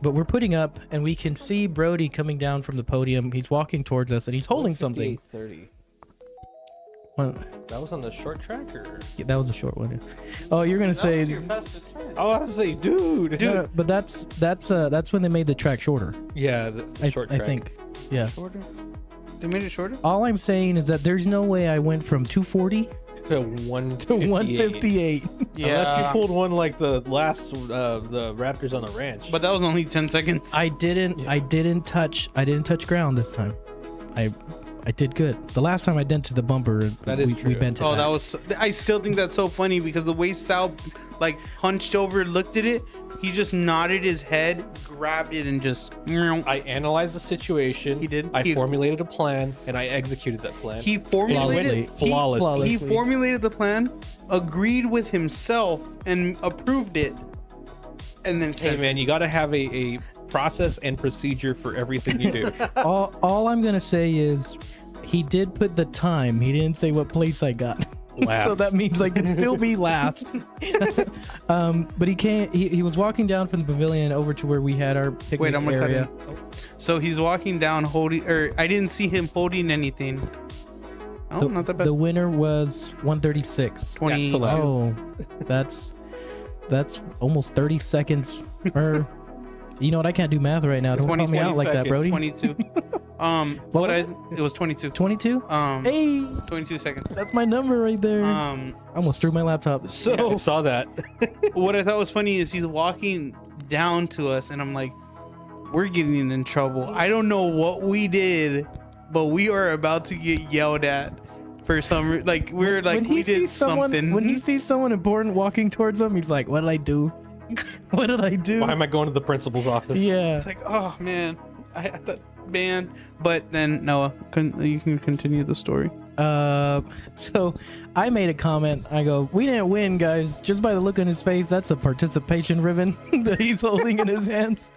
But we're putting up, and we can see Brody coming down from the podium. He's walking towards us, and he's holding something. 30. Well, That was on the short track, or? yeah, that was a short one. Oh, you're gonna say? your fastest time. Oh, I was say, dude. No, but that's when they made the track shorter. Yeah, the short track. I think. Yeah. Shorter? They made it shorter? All I'm saying is that there's no way I went from 240 To 158. to 158. Unless you pulled one like the last, the Raptors on the ranch. But that was only 10 seconds. I didn't touch ground this time. I did good. The last time I dented the bumper, That is we true. bent it. Oh, back. that was. I still think that's so funny because the way Sal, like, hunched over, looked at it, he just nodded his head, grabbed it, and just. I analyzed the situation. He did? I He- formulated a plan, and I executed that plan. He formulated. Flawlessly. He formulated the plan, agreed with himself, and approved it, and then Hey said, man, you got to have a process and procedure for everything you do. all I'm gonna say is, he did put the time. He didn't say what place I got. Last. So that means I can still be last. But he can't. He was walking down from the pavilion over to where we had our picnic "Wait, I'm gonna area. cut in." So he's walking down, holding, or I didn't see him holding anything. Oh, The, not that bad. the winner was 136. 20. That's hilarious. Oh, that's almost 30 seconds. Or, you know what? I can't do math right now. Don't call me out like that, seconds. Brody. 22. It was 22. 22. Hey, 22 seconds. that's my number right there. I almost threw my laptop. I So saw that. what I thought was funny is he's walking down to us, and I'm like, we're getting in trouble. I don't know what we did, but we are about to get yelled at for some like we're like we did something. When he sees someone important walking towards him, he's like, "What did I do? What did I do?" Why am I going to the principal's office? Yeah. It's like, oh man, I thought, man. But then Noah, you can continue the story. So I made a comment. I go, "We didn't win, guys. Just by the look on his face, that's a participation ribbon that he's holding in his hands."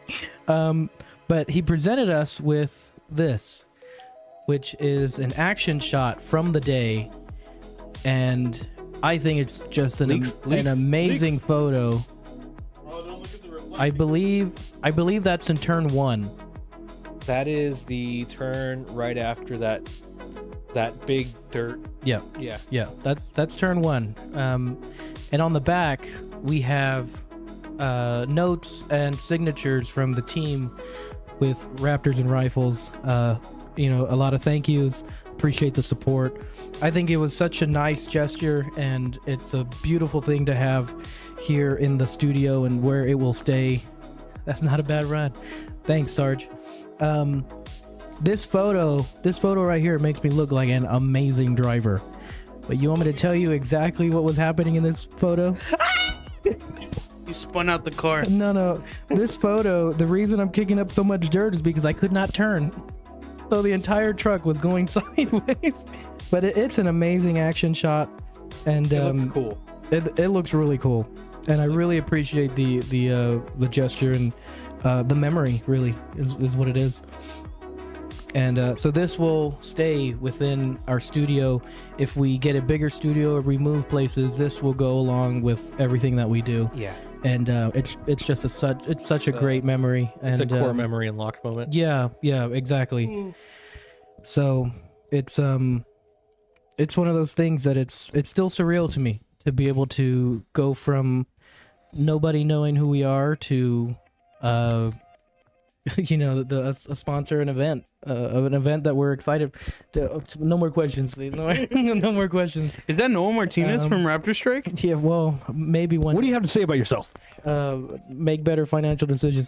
But he presented us with this, which is an action shot from the day, and I think it's just an amazing photo. Oh, don't look at the reflection. I believe that's in turn 1. That is the turn right after that big dirt. Yeah. Yeah. That's turn 1. And on the back we have notes and signatures from the team with Raptors and Rifles. A lot of thank yous. Appreciate the support. I think it was such a nice gesture, and it's a beautiful thing to have here in the studio and where it will stay. That's not a bad run. Thanks, Sarge. This photo right here makes me look like an amazing driver. But you want me to tell you exactly what was happening in this photo? You spun out the car. No. This photo, the reason I'm kicking up so much dirt is because I could not turn. So the entire truck was going sideways. But it's an amazing action shot. And It looks cool. It looks really cool. And I really appreciate the gesture, and the memory really is what it is. And so this will stay within our studio. If we get a bigger studio or we move places, this will go along with everything that we do. Yeah. And it's just such a great memory. And It's a core memory unlocked moment. Yeah, exactly. So it's one of those things that it's still surreal to me to be able to go from nobody knowing who we are to a sponsor an event of an event that we're excited to. No more questions, please. No more questions. Is that Noah Martinez from Raptor Strike? Yeah, well, maybe one. What do you have to say about yourself? Make better financial decisions.